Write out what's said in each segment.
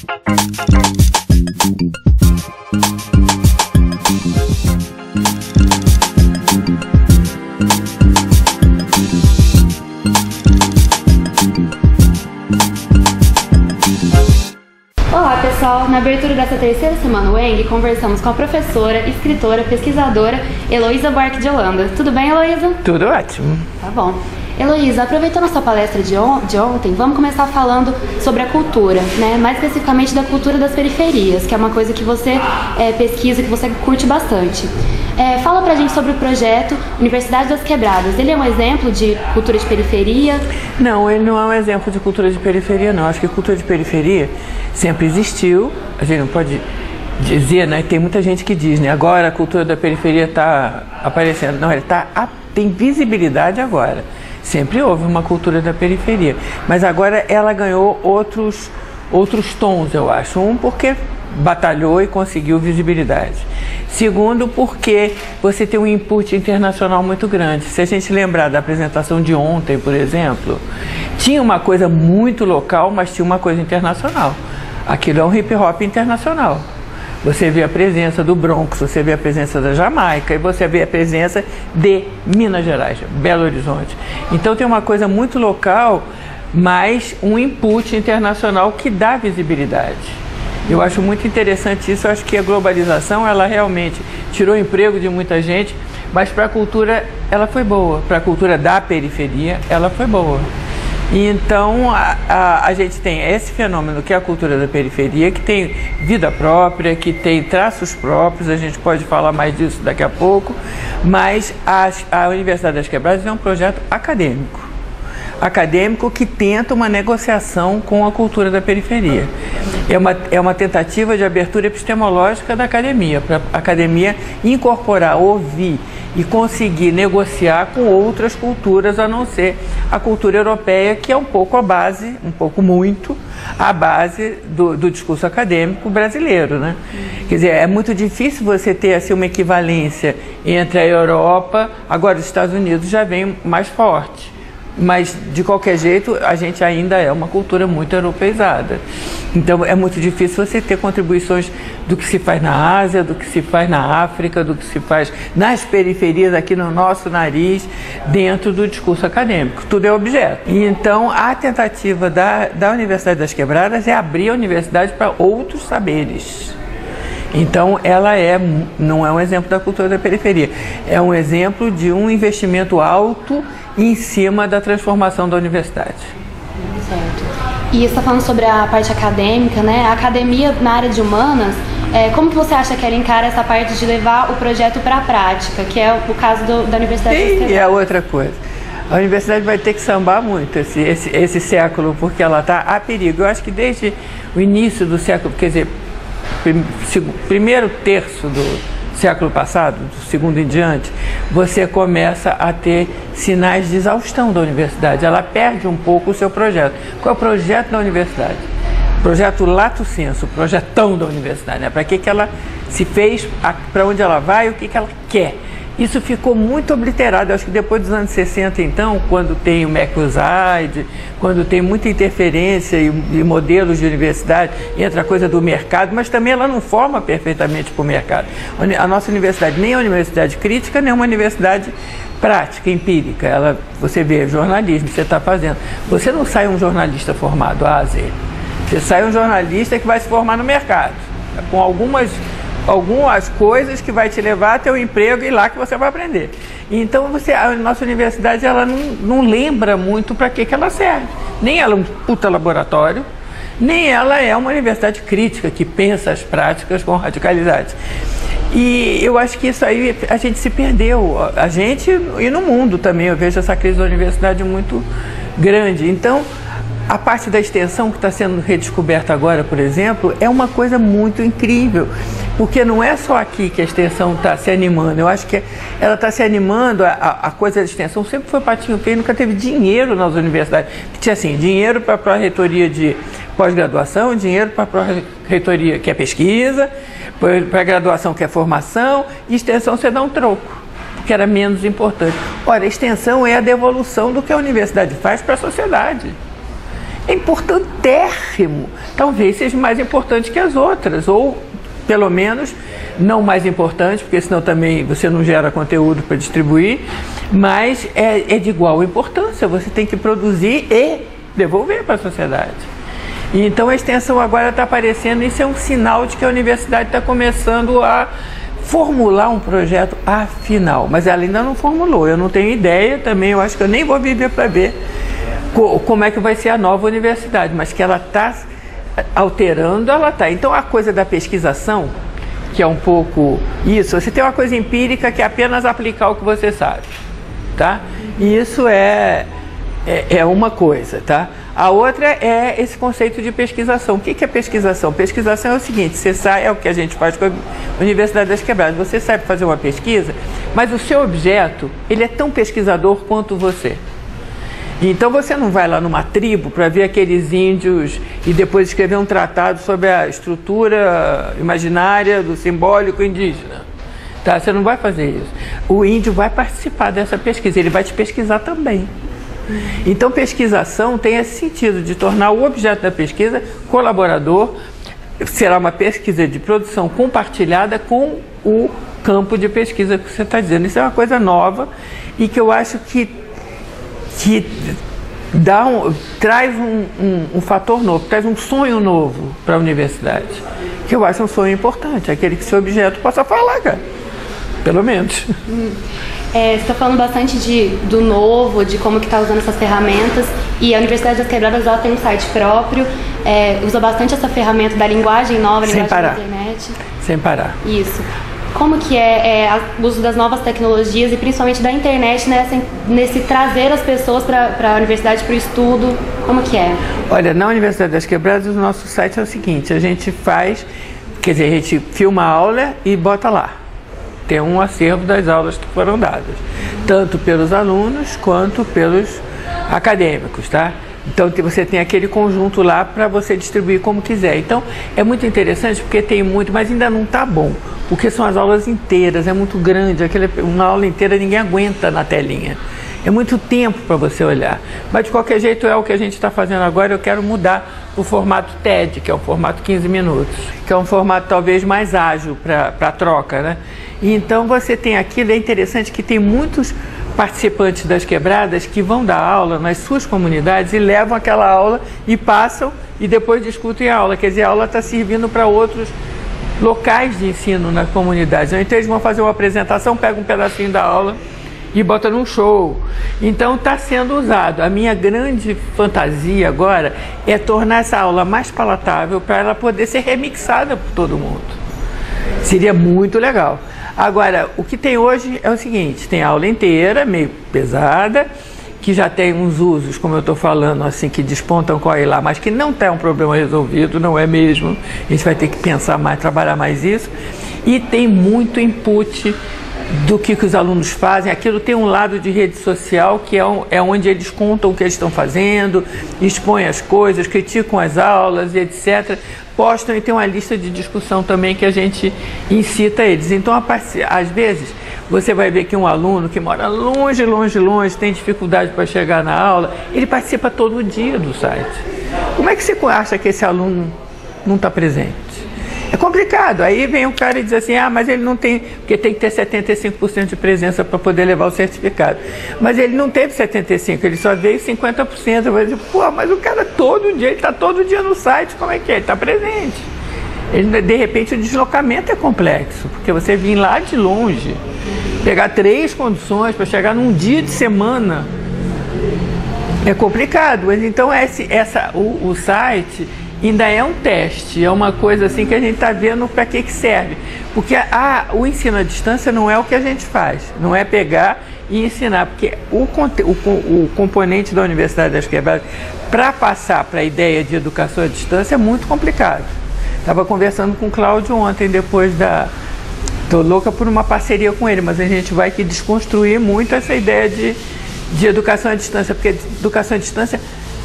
Olá pessoal, na abertura dessa terceira semana UENG, conversamos com a professora, escritora, pesquisadora Heloísa Buarque de Holanda. Tudo bem, Heloísa? Tudo ótimo. Tá bom. Heloísa, aproveitando a sua palestra de ontem, vamos começar falando sobre a cultura, né? Mais especificamente da cultura das periferias, que é uma coisa que você pesquisa, que você curte bastante. Fala pra gente sobre o projeto Universidade das Quebradas. Ele é um exemplo de cultura de periferia? Não, ele não é um exemplo de cultura de periferia, não. Acho que cultura de periferia sempre existiu. A gente não pode dizer, né? Tem muita gente que diz, né? Agora a cultura da periferia está aparecendo. Não, tem visibilidade agora. Sempre houve uma cultura da periferia. Mas agora ela ganhou outros tons, eu acho. Um, porque batalhou e conseguiu visibilidade. Segundo, porque você tem um input internacional muito grande. Se a gente lembrar da apresentação de ontem, por exemplo, tinha uma coisa muito local, mas tinha uma coisa internacional. Aquilo é um hip hop internacional. Você vê a presença do Bronx, você vê a presença da Jamaica e você vê a presença de Minas Gerais, Belo Horizonte. Então tem uma coisa muito local, mas um input internacional que dá visibilidade. Eu acho muito interessante isso. Eu acho que a globalização, ela realmente tirou o emprego de muita gente, mas para a cultura ela foi boa. Para a cultura da periferia, ela foi boa. E então a gente tem esse fenômeno que é a cultura da periferia, que tem vida própria, que tem traços próprios. A gente pode falar mais disso daqui a pouco, mas a Universidade das Quebradas é um projeto acadêmico que tenta uma negociação com a cultura da periferia. É uma tentativa de abertura epistemológica da academia, para a academia incorporar, ouvir e conseguir negociar com outras culturas, a não ser a cultura europeia, que é um pouco a base, a base do discurso acadêmico brasileiro, né? Quer dizer, é muito difícil você ter assim, uma equivalência entre a Europa. Agora os Estados Unidos já vem mais forte. Mas, de qualquer jeito, a gente ainda é uma cultura muito europeizada. Então, é muito difícil você ter contribuições do que se faz na Ásia, do que se faz na África, do que se faz nas periferias, aqui no nosso nariz, dentro do discurso acadêmico. Tudo é objeto. E, então, a tentativa da Universidade das Quebradas é abrir a universidade para outros saberes. Então, ela não é um exemplo da cultura da periferia, é um exemplo de um investimento alto em cima da transformação da universidade. Certo. E você está falando sobre a parte acadêmica, né? A academia na área de humanas, como que você acha que ela encara essa parte de levar o projeto para a prática, que é o caso da Universidade das Quebradas? E é outra coisa. A universidade vai ter que sambar muito esse século, porque ela está a perigo. Eu acho que desde o início do século, quer dizer, primeiro terço do século passado, do segundo em diante, você começa a ter sinais de exaustão da universidade. Ela perde um pouco o seu projeto. Qual é o projeto da universidade? Projeto lato sensu, o projetão da universidade, né? Para que ela se fez, para onde ela vai, o que ela quer. Isso ficou muito obliterado. Eu acho que depois dos anos 60, então, quando tem o MEC-USAID, quando tem muita interferência e modelos de universidade, entra a coisa do mercado, mas também ela não forma perfeitamente para o mercado. A nossa universidade nem é uma universidade crítica, nem é uma universidade prática, empírica. Você vê jornalismo, você está fazendo. Você não sai um jornalista formado A a Z. Você sai um jornalista que vai se formar no mercado, com algumas coisas que vai te levar até o emprego e lá que você vai aprender. Então a nossa universidade ela não lembra muito para que ela serve. Nem ela é um puta laboratório, nem ela é uma universidade crítica que pensa as práticas com radicalidade. E eu acho que isso aí a gente se perdeu, a gente e no mundo também. Eu vejo essa crise da universidade muito grande. Então a parte da extensão que está sendo redescoberta agora, por exemplo, é uma coisa muito incrível, porque não é só aqui que a extensão está se animando. Eu acho que ela está se animando, a coisa da extensão sempre foi patinho feio, nunca teve dinheiro nas universidades. Tinha assim, dinheiro para a pró-reitoria de pós-graduação, dinheiro para a pró-reitoria que é pesquisa, para a graduação que é formação, e extensão você dá um troco, que era menos importante. Ora, a extensão é a devolução do que a universidade faz para a sociedade. é importantérrimo. Talvez seja mais importante que as outras, ou pelo menos não mais importante, porque senão também você não gera conteúdo para distribuir, mas é de igual importância. Você tem que produzir e devolver para a sociedade. E então a extensão agora está aparecendo, isso é um sinal de que a universidade está começando a formular um projeto afinal, mas ela ainda não formulou, eu não tenho ideia também, eu acho que eu nem vou viver para ver como é que vai ser a nova universidade, mas que ela está alterando, ela está. Então a coisa da pesquisação, que é um pouco isso, você tem uma coisa empírica que é apenas aplicar o que você sabe, tá? E isso é uma coisa, tá? A outra é esse conceito de pesquisação. O que é pesquisação? Pesquisação é o seguinte, você sai, é o que a gente faz com a Universidade das Quebradas, você sai para fazer uma pesquisa, mas o seu objeto, ele é tão pesquisador quanto você. Então você não vai lá numa tribo para ver aqueles índios e depois escrever um tratado sobre a estrutura imaginária do simbólico indígena. Tá? Você não vai fazer isso. O índio vai participar dessa pesquisa, ele vai te pesquisar também. Então pesquisação tem esse sentido de tornar o objeto da pesquisa colaborador, será uma pesquisa de produção compartilhada com o campo de pesquisa que você está dizendo. Isso é uma coisa nova e que eu acho que traz um fator novo, traz um sonho novo para a universidade, que eu acho um sonho importante, aquele que seu objeto possa falar, cara, pelo menos. Você está falando bastante do novo, de como que está usando essas ferramentas, e a Universidade das Quebradas ela tem um site próprio, usa bastante essa ferramenta da linguagem nova, a linguagem da internet. Sem parar. Isso. Como que o uso das novas tecnologias e principalmente da internet nesse trazer as pessoas para a universidade, para o estudo, como que é? Olha, na Universidade das Quebradas o nosso site é o seguinte, a gente faz, quer dizer, a gente filma a aula e bota lá. Tem um acervo das aulas que foram dadas, tanto pelos alunos quanto pelos acadêmicos, tá? Então você tem aquele conjunto lá para você distribuir como quiser. Então é muito interessante porque tem muito, mas ainda não está bom, porque são as aulas inteiras, é muito grande, uma aula inteira ninguém aguenta na telinha. É muito tempo para você olhar. Mas de qualquer jeito é o que a gente está fazendo agora, eu quero mudar o formato TED, que é o formato 15 minutos, que é um formato talvez mais ágil para troca, né? E então você tem aquilo, é interessante que tem muitos participantes das quebradas que vão dar aula nas suas comunidades e levam aquela aula e passam e depois discutem a aula. Quer dizer, a aula está servindo para outros locais de ensino na comunidade. Então eles vão fazer uma apresentação, pegam um pedacinho da aula e botam num show. Então está sendo usado. A minha grande fantasia agora é tornar essa aula mais palatável para ela poder ser remixada por todo mundo. Seria muito legal. Agora, o que tem hoje é o seguinte, tem aula inteira, meio pesada, que já tem uns usos, como eu estou falando, assim, que despontam com a lá, mas que não tem um problema resolvido, não é mesmo? A gente vai ter que pensar mais, trabalhar mais isso. E tem muito input do que os alunos fazem. Aquilo tem um lado de rede social, que é onde eles contam o que eles estão fazendo, expõem as coisas, criticam as aulas e etc., postam, e tem uma lista de discussão também que a gente incita eles. Então, às vezes, você vai ver que um aluno que mora longe, tem dificuldade para chegar na aula, ele participa todo dia do site. Como é que você acha que esse aluno não está presente? É complicado. Aí vem um cara e diz assim, mas ele não tem, porque tem que ter 75% de presença para poder levar o certificado. Mas ele não teve 75%, ele só veio 50%. Eu vou dizer, mas o cara todo dia, ele está todo dia no site, como é que é? Ele está presente. Ele, de repente o deslocamento é complexo, porque você vir lá de longe, pegar 3 condições para chegar num dia de semana, é complicado. Mas então o site ainda é um teste, é uma coisa assim que a gente está vendo para que serve. Porque o ensino à distância não é o que a gente faz, não é pegar e ensinar, porque o componente da Universidade das Quebradas, para passar para a ideia de educação à distância, é muito complicado. Estava conversando com o Cláudio ontem, estou louca por uma parceria com ele, mas a gente vai que desconstruir muito essa ideia de educação à distância, porque a educação à distância,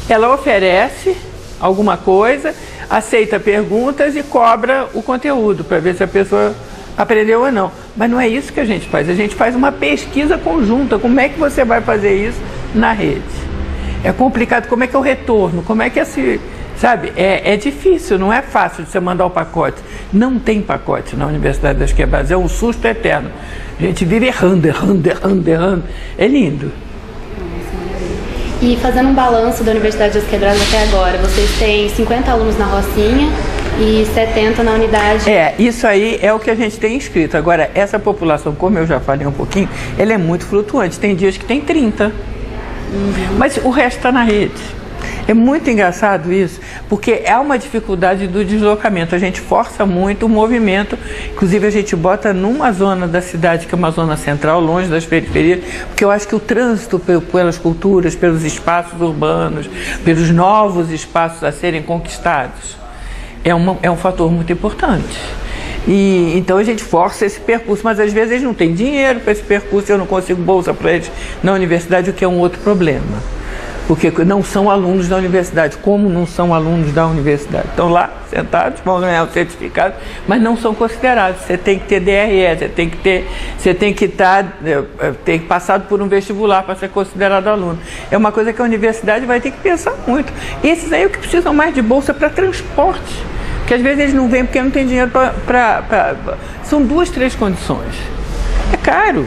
ela oferece alguma coisa, aceita perguntas e cobra o conteúdo para ver se a pessoa aprendeu ou não. Mas não é isso que a gente faz uma pesquisa conjunta. Como é que você vai fazer isso na rede? É complicado, como é que é o retorno, como é que sabe, é difícil, não é fácil de você mandar o pacote. Não tem pacote na Universidade das Quebradas, é um susto eterno. A gente vive errando. É lindo. E fazendo um balanço da Universidade das Quebradas até agora, vocês têm 50 alunos na Rocinha e 70 na unidade. Isso aí é o que a gente tem inscrito. Agora, essa população, como eu já falei um pouquinho, ela é muito flutuante. Tem dias que tem 30. Mas o resto está na rede. É muito engraçado isso, porque é uma dificuldade do deslocamento. A gente força muito o movimento, inclusive a gente bota numa zona da cidade, que é uma zona central, longe das periferias, porque eu acho que o trânsito pelas culturas, pelos espaços urbanos, pelos novos espaços a serem conquistados, é um fator muito importante. E então a gente força esse percurso, mas às vezes eles não têm dinheiro para esse percurso, eu não consigo bolsa para eles na universidade, o que é um outro problema. Porque não são alunos da universidade. Como não são alunos da universidade? Estão lá, sentados, vão ganhar o certificado, mas não são considerados. Você tem que ter DRE, você tem que ter passado por um vestibular para ser considerado aluno. É uma coisa que a universidade vai ter que pensar muito. Esses aí é o que precisam mais de bolsa para transporte. Porque às vezes eles não vêm porque não tem dinheiro para... São 2, 3 condições. É caro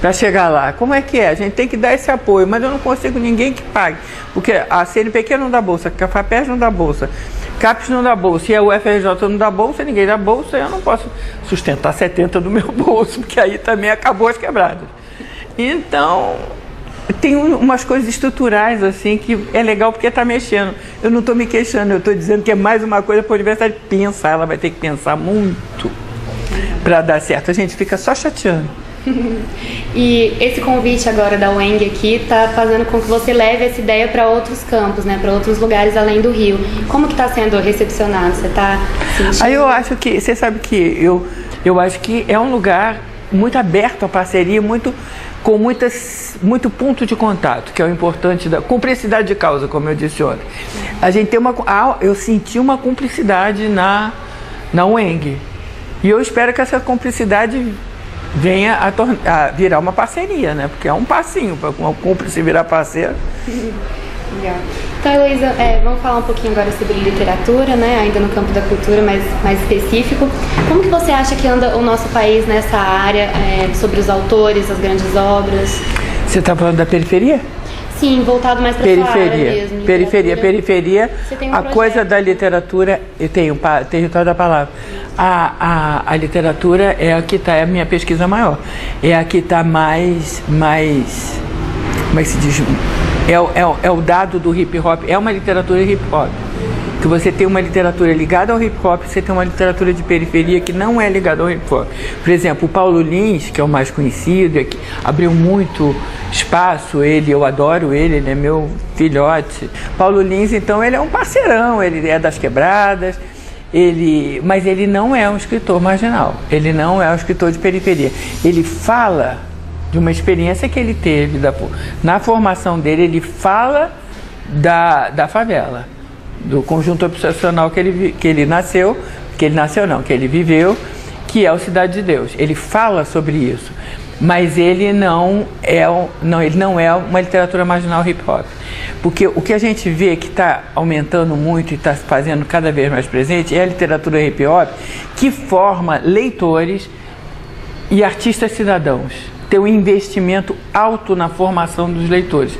para chegar lá. Como é que é? A gente tem que dar esse apoio, mas eu não consigo ninguém que pague, porque a CNPq não dá bolsa, a FAPES não dá bolsa, CAPES não dá bolsa, e a UFRJ não dá bolsa, ninguém dá bolsa, eu não posso sustentar 70 do meu bolso, porque aí também acabou as quebradas. Então, tem umas coisas estruturais assim que é legal porque está mexendo. Eu não estou me queixando, eu estou dizendo que é mais uma coisa para a universidade pensar, ela vai ter que pensar muito para dar certo, a gente fica só chateando. E esse convite agora da UENG aqui está fazendo com que você leve essa ideia para outros campos, né, para outros lugares além do Rio. Como que está sendo recepcionado? Você está sentindo? Aí eu acho que, você sabe que eu acho que é um lugar muito aberto à parceria, com muito ponto de contato, que é o importante da cumplicidade de causa, como eu disse ontem. A gente tem eu senti uma cumplicidade na UENG. E eu espero que essa cumplicidade venha a virar uma parceria, né? Porque é um passinho para um cúmplice virar parceiro. Legal. Então, Heloísa, vamos falar um pouquinho agora sobre literatura, né? Ainda no campo da cultura, mas mais específico. Como que você acha que anda o nosso país nessa área, sobre os autores, as grandes obras? Você está falando da periferia? Sim, voltado mais para a sua área mesmo. Periferia. A coisa da literatura, eu tenho toda a palavra. A literatura é a que está, é a minha pesquisa maior. É a que está mais, como é que se diz? É o dado do hip hop, é uma literatura hip hop. Que você tem uma literatura ligada ao hip hop, você tem uma literatura de periferia que não é ligada ao hip hop. Por exemplo, o Paulo Lins, que é o mais conhecido, que abriu muito espaço, eu adoro ele é meu filhote. Paulo Lins, então, ele é um parceirão, ele é das quebradas, mas ele não é um escritor marginal, ele não é um escritor de periferia. Ele fala de uma experiência que ele teve, na formação dele, ele fala da favela, do conjunto obsessional que ele viveu, que é o Cidade de Deus. Ele fala sobre isso, mas ele não é uma literatura marginal hip hop. Porque o que a gente vê que está aumentando muito e está se fazendo cada vez mais presente é a literatura hip hop, que forma leitores e artistas cidadãos. Tem um investimento alto na formação dos leitores.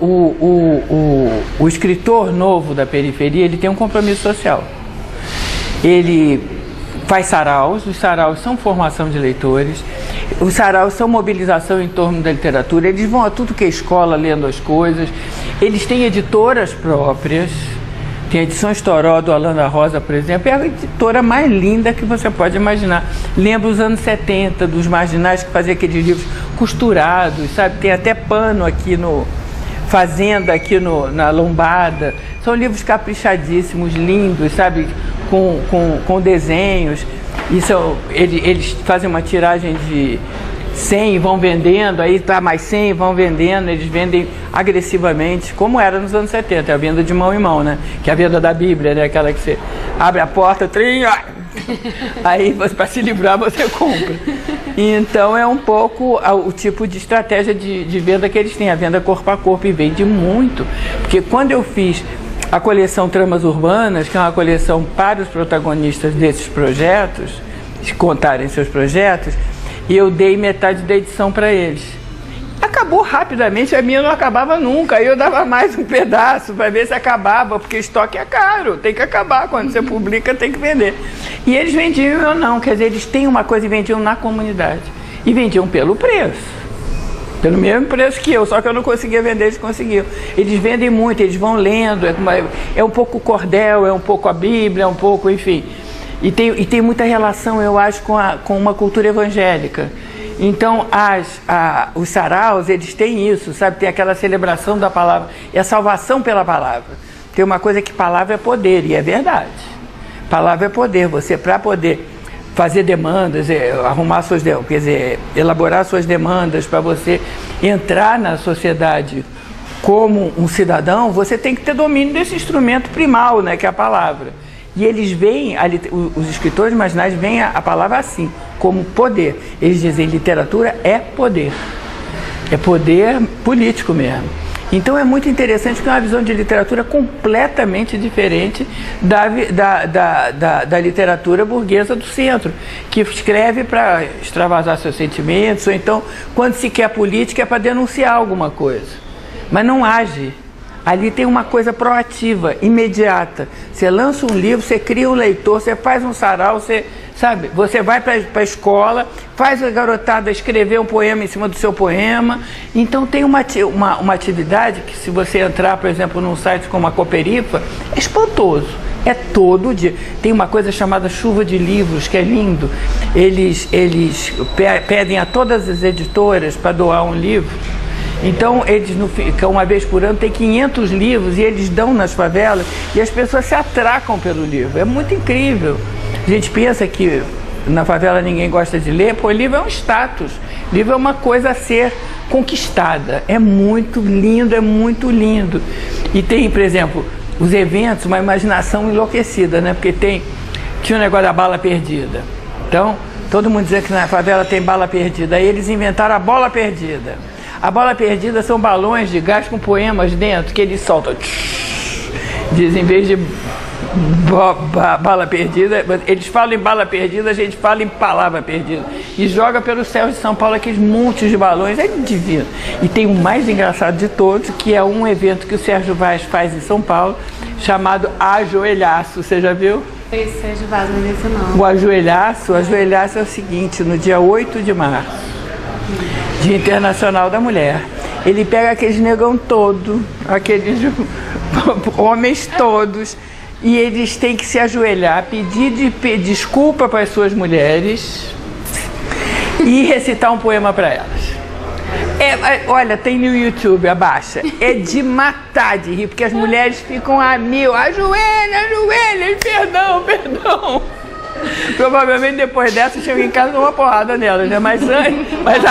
O escritor novo da periferia, ele tem um compromisso social. Ele faz saraus, os saraus são formação de leitores, os saraus são mobilização em torno da literatura, eles vão a tudo que é escola lendo as coisas, eles têm editoras próprias, tem a Edições Toró do Alan da Rosa, por exemplo, é a editora mais linda que você pode imaginar. Lembra os anos 70, dos marginais que faziam aqueles livros costurados, sabe? Tem até pano aqui fazenda aqui na lombada. São livros caprichadíssimos, lindos, sabe? Com desenhos. Eles fazem uma tiragem de 100 e vão vendendo, aí tá mais 100 e vão vendendo, eles vendem agressivamente, como era nos anos 70, a venda de mão em mão, né? Que é a venda da Bíblia, né? Aquela que você abre a porta, aí para se livrar você compra. Então é um pouco o tipo de estratégia de venda que eles têm, a venda corpo a corpo, e vende muito. Porque quando eu fiz a coleção Tramas Urbanas, que é uma coleção para os protagonistas desses projetos, de contarem seus projetos, e eu dei metade da edição para eles. Acabou rapidamente, a minha não acabava nunca, aí eu dava mais um pedaço para ver se acabava, porque estoque é caro, tem que acabar, quando você publica tem que vender. E eles vendiam, eu não, quer dizer, eles têm uma coisa e vendiam na comunidade, e vendiam pelo preço, pelo mesmo preço que eu, só que eu não conseguia vender, eles conseguiam. Eles vendem muito, eles vão lendo, é um pouco cordel, é um pouco a Bíblia, é um pouco, enfim, e tem muita relação, eu acho, com uma cultura evangélica. Então, os saraus, eles têm isso, sabe? Tem aquela celebração da palavra, e a salvação pela palavra. Tem uma coisa que palavra é poder, e é verdade. Palavra é poder. Você, para poder fazer demandas, arrumar suas demandas, quer dizer, elaborar suas demandas, para você entrar na sociedade como um cidadão, você tem que ter domínio desse instrumento primal, né? Que é a palavra. E eles veem, os escritores marginais veem a palavra assim, como poder. Eles dizem, literatura é poder político mesmo. Então é muito interessante que é uma visão de literatura completamente diferente da literatura burguesa do centro, que escreve para extravasar seus sentimentos, ou então, quando se quer política, é para denunciar alguma coisa, mas não age. Ali tem uma coisa proativa, imediata. Você lança um livro, você cria um leitor, você faz um sarau, você vai para a escola, faz a garotada escrever um poema em cima do seu poema. Então tem uma atividade que, se você entrar, por exemplo, num site como a Cooperifa, é espantoso. É todo dia. Tem uma coisa chamada chuva de livros, que é lindo. Eles pedem a todas as editoras para doar um livro. Então, eles, uma vez por ano, tem 500 livros e eles dão nas favelas e as pessoas se atracam pelo livro. É muito incrível. A gente pensa que na favela ninguém gosta de ler, pô, livro é um status. Livro é uma coisa a ser conquistada. É muito lindo, é muito lindo. E tem, por exemplo, os eventos, uma imaginação enlouquecida, né? Porque tinha um negócio da bala perdida. Então, todo mundo dizia que na favela tem bala perdida. Aí eles inventaram a bola perdida. A bola perdida são balões de gás com poemas dentro, que eles soltam. Diz, em vez de bala perdida, eles falam em bala perdida, a gente fala em palavra perdida. E joga pelos céus de São Paulo aqueles montes de balões, é divino. E tem o mais engraçado de todos, que é um evento que o Sérgio Vaz faz em São Paulo, chamado Ajoelhaço. Você já viu? Esse Sérgio Vaz, não é isso não. O ajoelhaço é o seguinte, no dia 8 de março, Dia Internacional da Mulher, ele pega aqueles negão todo, aqueles homens todos, e eles têm que se ajoelhar, pedir desculpa para as suas mulheres e recitar um poema para elas. Olha, tem no YouTube, abaixa. É de matar de rir, porque as mulheres ficam a mil, ajoelha, perdão. Provavelmente depois dessa chega em casa e dá uma porrada nelas, né? Mas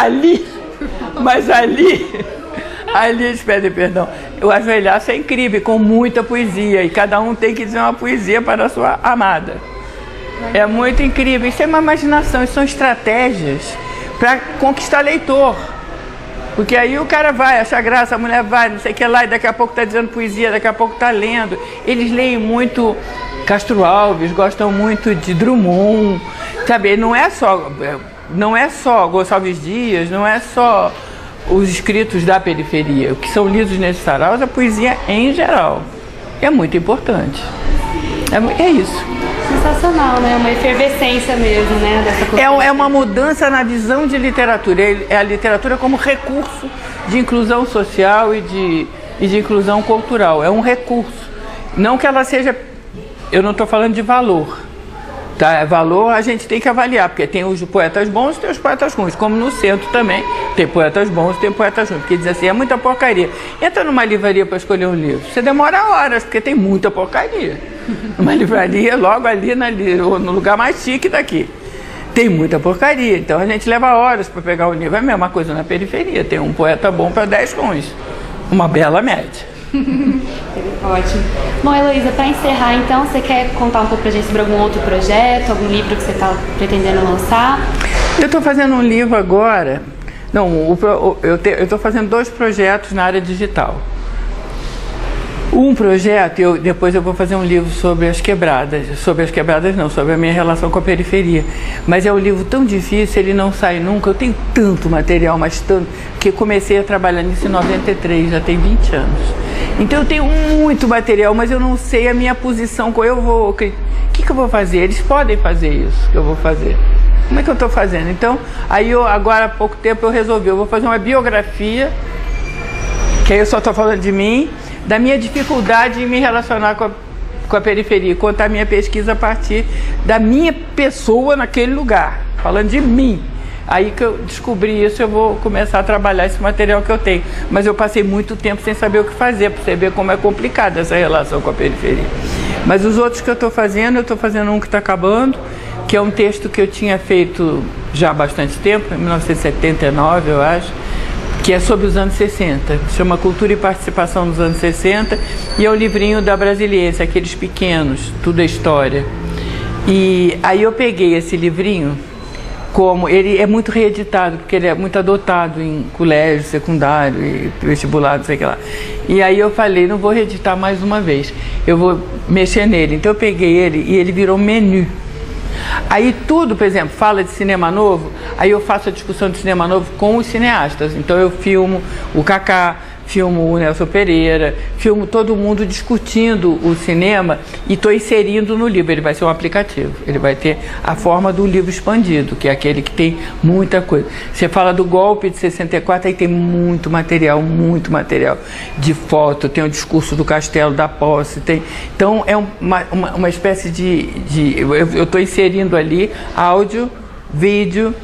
ali eles pedem perdão. O ajoelhaço é incrível, com muita poesia, e cada um tem que dizer uma poesia para a sua amada. É muito incrível. Isso é uma imaginação, isso são estratégias para conquistar leitor. Porque aí o cara vai achar graça, a mulher vai, não sei o que lá, e daqui a pouco está dizendo poesia, daqui a pouco está lendo. Eles leem muito Castro Alves, gostam muito de Drummond, sabe? Não é só Gonçalves Dias, não é só os escritos da periferia. O que são lidos nesses saraus é a poesia em geral. É muito importante. É isso. Sensacional, né? Uma efervescência mesmo, né? Dessa cultura. É uma mudança na visão de literatura. É a literatura como recurso de inclusão social e de inclusão cultural. É um recurso. Não que ela seja... Eu não estou falando de valor. Tá? Valor a gente tem que avaliar, porque tem os poetas bons e tem os poetas ruins. Como no centro também tem poetas bons e tem poetas ruins. Porque diz assim, é muita porcaria. Entra numa livraria para escolher um livro. Você demora horas, porque tem muita porcaria. Uma livraria logo ali no lugar mais chique daqui. Tem muita porcaria, então a gente leva horas para pegar o livro. É a mesma coisa na periferia, tem um poeta bom para 10 ruins. Uma bela média. Ótimo. Bom, Heloísa, para encerrar então, você quer contar um pouco pra gente sobre algum outro projeto, algum livro que você está pretendendo lançar? Eu estou fazendo um livro agora. Não, eu estou fazendo 2 projetos na área digital. Um projeto, depois eu vou fazer um livro sobre as quebradas. Sobre as quebradas não, sobre a minha relação com a periferia. Mas é um livro tão difícil, ele não sai nunca. Eu tenho tanto material, mas tanto, que comecei a trabalhar nisso em 93, já tem 20 anos. Então eu tenho muito material, mas eu não sei a minha posição. O que eu vou fazer? Eles podem fazer isso que eu vou fazer. Como é que eu estou fazendo? Então, aí agora há pouco tempo eu resolvi, eu vou fazer uma biografia, que aí eu só estou falando de mim, da minha dificuldade em me relacionar com a periferia, contar a minha pesquisa a partir da minha pessoa naquele lugar, falando de mim. Aí que eu descobri isso, eu vou começar a trabalhar esse material que eu tenho. Mas eu passei muito tempo sem saber o que fazer, para você ver como é complicada essa relação com a periferia. Mas os outros que eu estou fazendo um que está acabando, que é um texto que eu tinha feito já há bastante tempo, em 1979, eu acho, que é sobre os anos 60, chama Cultura e Participação nos anos 60, e é o livrinho da Brasiliense, aqueles pequenos, tudo é história. E aí eu peguei esse livrinho, como ele é muito reeditado, porque ele é muito adotado em colégio, secundário e vestibular, não sei o que lá. E aí eu falei, não vou reeditar mais uma vez, eu vou mexer nele. Então eu peguei ele e ele virou menu. Aí tudo, por exemplo, fala de cinema novo, aí eu faço a discussão de cinema novo com os cineastas. Então eu filmo o Kaká, filmo o Nelson Pereira, filmo todo mundo discutindo o cinema e estou inserindo no livro. Ele vai ser um aplicativo, ele vai ter a forma do livro expandido, que é aquele que tem muita coisa. Você fala do golpe de 64, aí tem muito material de foto, tem o discurso do Castelo da Posse, tem... Então é uma espécie eu estou inserindo ali áudio, vídeo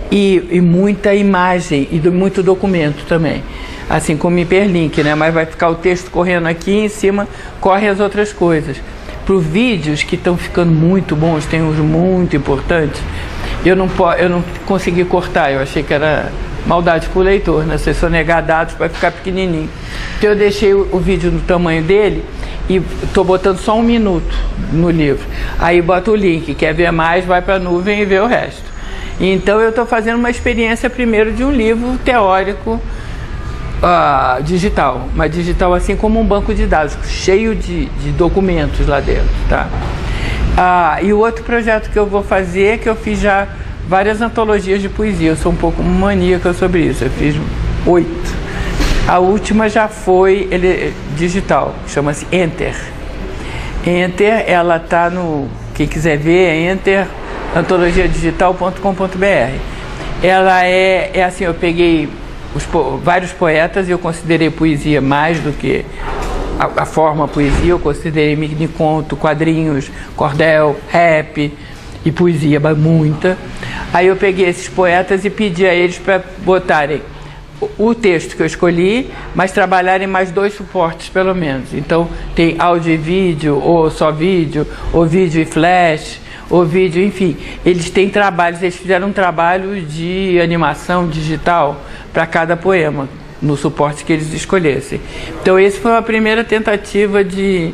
e muita imagem e muito documento também. Assim como hiperlink, né? Mas vai ficar o texto correndo aqui e em cima corre as outras coisas. Para os vídeos que estão ficando muito bons, tem uns muito importantes, eu não consegui cortar, eu achei que era maldade para o leitor, né? Se sonegar dados vai ficar pequenininho. Então eu deixei o vídeo no tamanho dele e estou botando só 1 minuto no livro. Aí boto o link, quer ver mais, vai para a nuvem e vê o resto. Então eu estou fazendo uma experiência primeiro de um livro teórico, digital, mas digital assim como um banco de dados, cheio de documentos lá dentro, tá? E o outro projeto que eu vou fazer, que eu fiz já várias antologias de poesia, eu sou um pouco maníaca sobre isso, eu fiz 8. A última já foi digital, chama-se Enter. Enter, ela tá no, quem quiser ver, é Enter, antologiadigital.com.br. Ela é assim, eu peguei vários poetas e eu considerei poesia mais do que a forma poesia, eu considerei mini conto, quadrinhos, cordel, rap e poesia, muita. Aí eu peguei esses poetas e pedi a eles para botarem o texto que eu escolhi, mas trabalharem mais 2 suportes pelo menos. Então tem áudio e vídeo, ou só vídeo, ou vídeo e flash, ou vídeo, enfim. Eles têm trabalhos, eles fizeram um trabalho de animação digital para cada poema, no suporte que eles escolhessem. Então essa foi a primeira tentativa de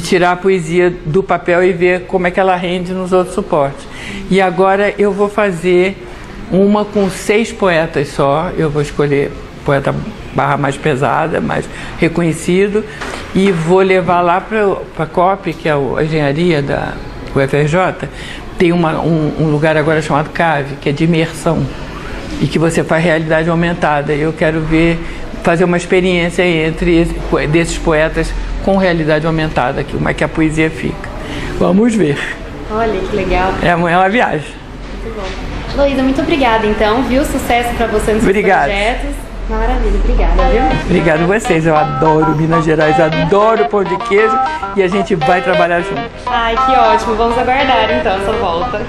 tirar a poesia do papel e ver como é que ela rende nos outros suportes. E agora eu vou fazer uma com 6 poetas só, eu vou escolher poeta barra mais pesada, mais reconhecido, e vou levar lá para a COP, que é a engenharia da UFRJ, tem um lugar agora chamado CAVE, que é de imersão, e que você faz realidade aumentada. Eu quero fazer uma experiência desses poetas com realidade aumentada, como é que a poesia fica. Vamos ver. Olha, que legal. É uma viagem. Muito bom. Luísa, muito obrigada, então, viu? Sucesso para você nos seus projetos. Maravilha, obrigada, viu? Obrigado a vocês, eu adoro Minas Gerais, adoro pão de queijo e a gente vai trabalhar juntos. Ai, que ótimo, vamos aguardar então essa volta.